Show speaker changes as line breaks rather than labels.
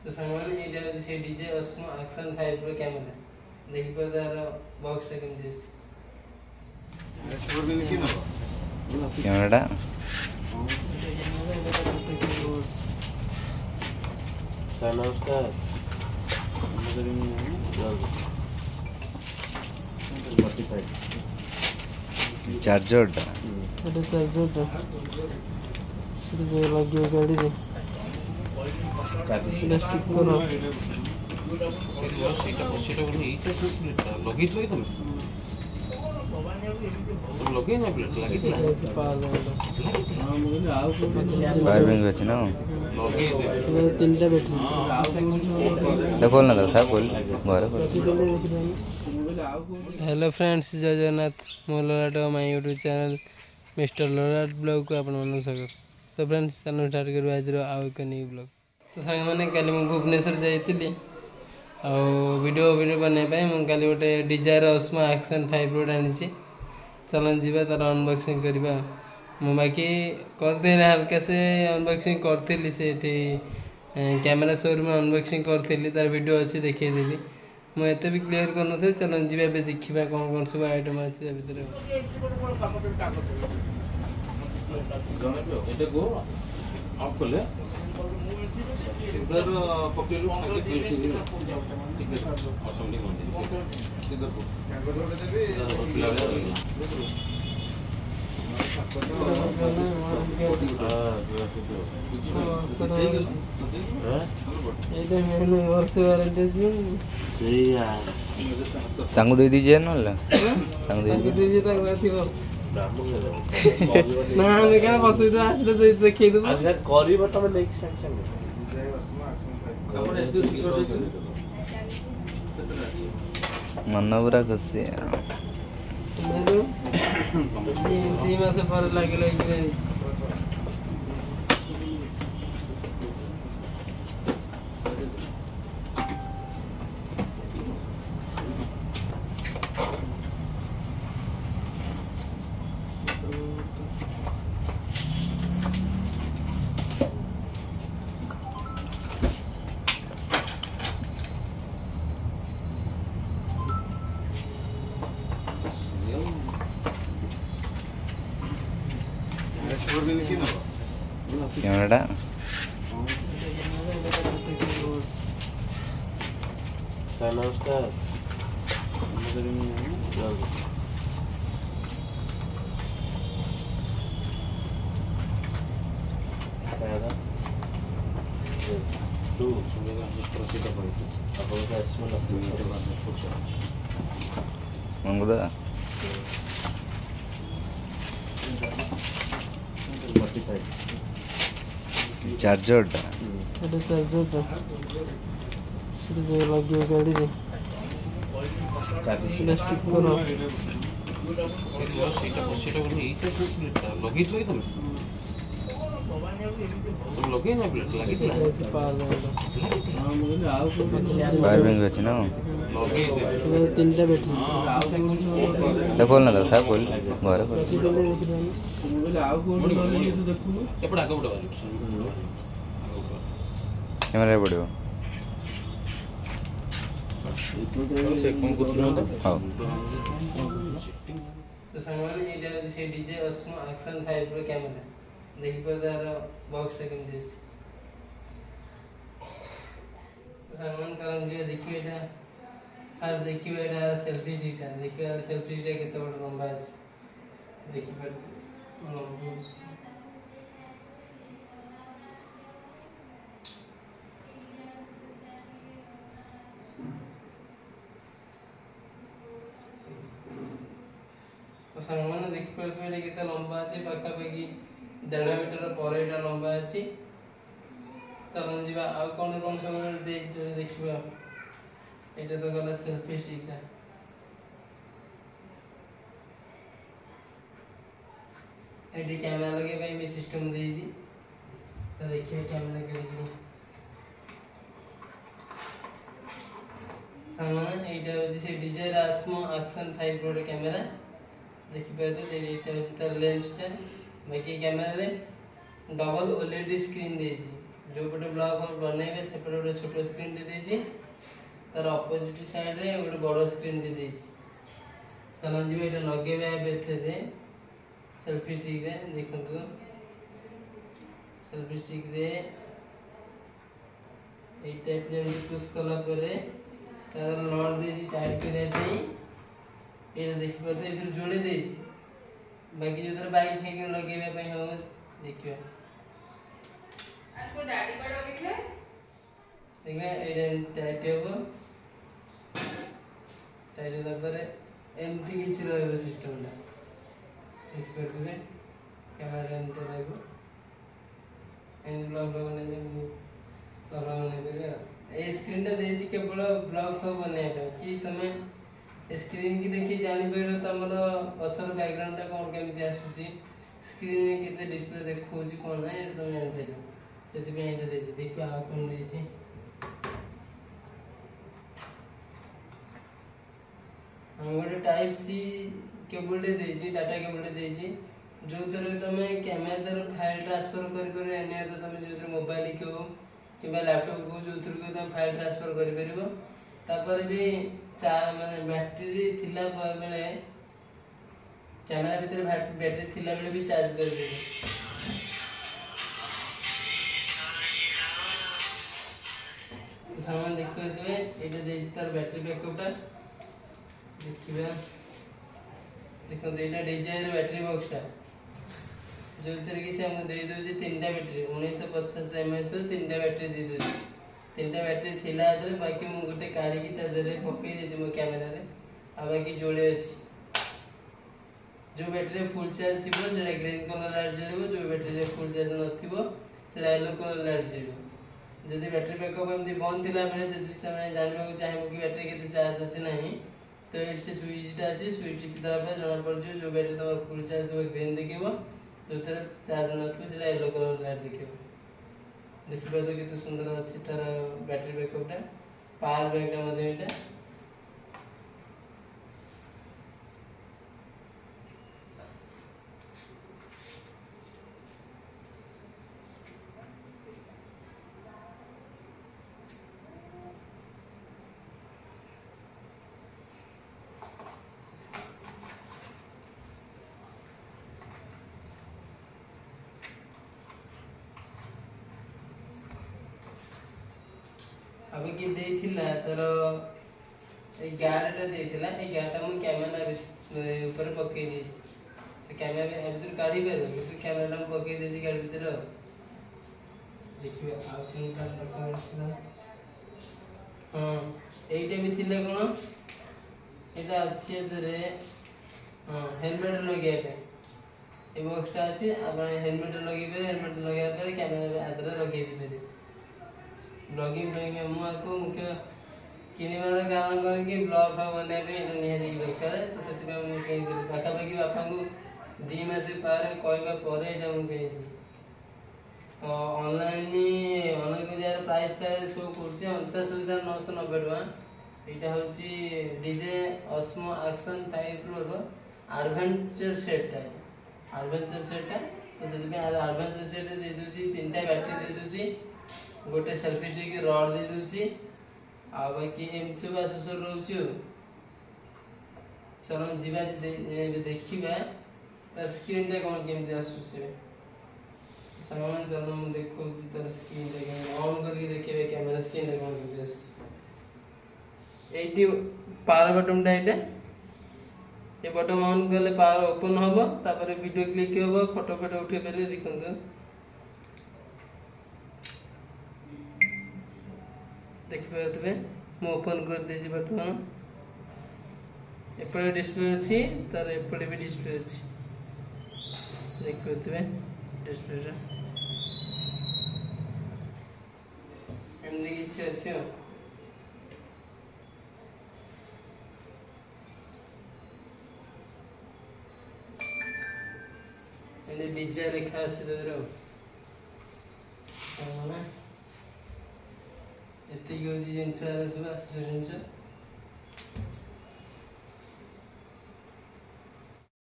तो सामान ये जाଉଛି से DJ osmo action 5 pro camera देखि पर तार बॉक्स टा केमति अछि
कैमराटा
नमस्कार
चार्जरटा
चार्जर लगे गाड़ी रे प्लास्टिक करो
ସେଇଟା ବୋଲି ଲଗେଇଥିଲ କି ତମେ ଲଗେଇ ନା ପ୍ଲେଟ୍ ଲାଗିଥିଲା
पावर बैंक अच्छे ना
तीनटा बैटरी
खोल ना था खोल घर
हेलो फ्रेंड्स जय जगन्नाथ मो ललाट माय यूट्यूब चैनल मिस्टर ललाट ब्लॉग को आपण मन स्वागत सो फ्रेंड्स चैनल स्टार्ट करबा आज आउ एक न्यू ब्लॉग तो संग माने काली मु भुवनेश्वर जाइतिली आ वीडियो बने पाई मु काली गोटे डिजायर ऑस्मो एक्शन 5 प्रो आनिछि चलन जीवा तार अनबॉक्सिंग करबा मु बाकी करते हल्का से अनबॉक्सिंग करथिली से कैमरा शोरूम में अनबॉक्सिंग करथिली तार वीडियो अच्छी देखै देली मु एते भी क्लियर कर नथे चलन जीवा बे देखिबा कोन कोन सब आइटम अछि ए भीतर
এটা গো অফ করলে इधर पकेलु ठीक है असेंबली मंदिर इधर को कैमरा देबे
तांगु दे दीजिए ना तांगु दे दीजिए
ना हमें क्या पता तो आज तो देखिए तो
आज करी बता मैं लेके संग संग
मन पूरा खुशी
दी मास पर लागले
कैमराटा
नमस्कार
मंगुदा चार्जरटा
लगे गाड़ी रे प्लास्टिक करो
ସେଇଟା ବୋଲି ଲଗେଇଥିଲ କି ତମେ ଲଗେଇ ନା ପ୍ଲେଟ୍ ଲାଗିଥିଲା
पावर बैंक अच्छे ना
तीनटा बैटरी
खोल ना था खोल घर
ଏପଟେ ଆଗ ପଟେ
कैमरा पड़ो हाँ
तो सामान ये जाଉଛି से DJ osmo action 5 pro camera देखि पर तार बॉक्स टा केमति अछि सामान कारण जे देखिए एटा फास्ट देखिए एटा सेल्फी स्टिक देखिए सेल्फी स्टिक केते बड़ लंबा अछि देखि पर तो सामान देखि परबे केते लंबा अछि पाखा पाखी 1.5 मीटर पर एटा लंबा अछि चलन जीवा आ कोन कोन सब दे देखिबा एटा तो गला सेल्फी स्टिक ता एटी कैमरा लगे भाई मैं सिस्टम दे जी तो देखिए कैमरा के लिए सामान एटा हो से DJI Osmo action 5 pro camera देखि पाते एटा हो तार लेंस टा बाकी कैमरा रे डबल ओएलईडी स्क्रीन दे जी जो पटे ब्लॉग बनइबे सेपटे गोटे छोट स्क्रीन टी देछि तार अपोजिट साइड रे गोटे बड़ स्क्रीन टी देछि चलन जी एटा लगेबे एबे थे सेल्फी स्टिक रे देखंतु सेल्फी स्टिक रे ए टाइप रे पुश कला परे तार नॉट देछि टाइट करे पई एटा देखि परते इधर जोड़े देछि बाकी जो बाइक फेंक लगेबे पई हो देखियो
आपको डैडी बड़ा लिखे
देखबे एटा टाइट हो टाइट होला परे एमती किछि रहबो सिस्टम ला इस करबे कैमरा एंटर रहबो एंड ब्लॉग बने ए स्क्रीन टा देछि केवल ब्लॉग बने कि तमे स्क्रीन की देखि जानि परलो तमरो पछर बैकग्राउंड टा कोन केमिति आसुची स्क्रीन केते डिस्प्ले देखौची कोन है तमे जानते सेति पे एटा देछि देखियो आ कोन देछि हम गोटे टाइप सी केबल टे देछि डाटा केबल टे देछि जो तरह तमे कैमरा द्वारा फाइल ट्रांसफर करि एने तो तमे जो मोबाइल को किबा लैपटॉप को जो थ्रू को तमे फाइल ट्रांसफर करि परिबो तापर भी माने बैटरी थिला बेले कैमरा भीतर बैटरी थिला बेले भी चार्ज कर देबे तो सामान देखते हुए एटा देछि तार बैटरी बैकअप टा देखिबा देखो एटा डिजायर बैटरी बॉक्स टा जो तरीके से हम दे दोजे तीनटा बैटरी 1950 mAh रो तीनटा बैटरी दे दोजे तीनटा बैटरी थिला आदरे बाकी मु गोटे काढी की त दरे पकई देछि मो कैमरा रे आ बाकी जोड़े अछि जो बैटरी फुल चार्ज थिबो जे ग्रीन कलर लाइट जलिबो जो बैटरी फुल चार्ज न थिबो से येलो कलर लाइट जलिबो जदि बैटरी बैकअप एमदी बंद थिला बेले जदि समय जानबो कि चाहेबो कि बैटरी केते चार्ज अछि नहीं तो एट से स्विच टा अछि स्विच टिपि दला पर जणा पड़ जो बैटरी तमर फुल चार्ज तो ग्रीन देखिबो जो तरह चार्ज न थिबो से येलो कलर लाइट देखिबो देखिबा तो केते सुंदर अछि तार बैटरी बैकअप टा पावर बैंक टा मध्ये एटा अबे कि देथिला तर ए गारटा देथिला ए गारटा मु कैमरा ऊपर पकई देछि तो कैमरा एबसर काढी परबो कि कैमरा हम पकई देछि गाड़ी भीतर देखिबे आ कोन का डॉक्यूमेंट्स ना हां एटा भी थिला कोन एटा अछि एतरे हां हेलमेट लगे पे ए बॉक्सटा अछि आपण हेलमेट लगेबे हेलमेट लगाया पर कैमरा आदर लगे दिबे ब्लॉगिंग में मु आको मुख्य किनिबार कारण कर कि ब्लॉग बने पे निहारी दरकार तो सेति में मु कहि दिल बाका बाकी बापा को 2 मास पारे कहबा परे एटा मु कहि छी तो ऑनलाइन को यार प्राइस का शो करछि 49990 टका एटा होछि डीजे ऑस्मो एक्शन 5 प्रो रो एडवेंचर सेट टा तो जदि में एडवेंचर सेट दे दोछि तीनटा बैटरी दे दोछि गोटे सेल्फी स्टिक रॉड दे दोछि आ बाकी एम सब एसेसर रहउछि चलो जीवा देखिबा तार स्क्रीन टा कोन केमति आसुछि सामान चलो हम देखो तार स्क्रीन टा ऑन करके देखिबे कैमरा स्क्रीन टा कोन केमति आसुछि एटी पावर बटन टा एटा ए बटन ऑन करले पावर ओपन होबो तापर वीडियो क्लिक होबो फोटो उठे परबे देखंतु देखिबे मु ओपन कर देछि बर्तमान एपरे डिस्प्ले अछि तार एपरे भी डिस्प्ले अछि देखिबे डिस्प्ले रा एमदी किछि अछि एने बीजा रेखा अछि दरो माने एति यूज जिंस सब जिंस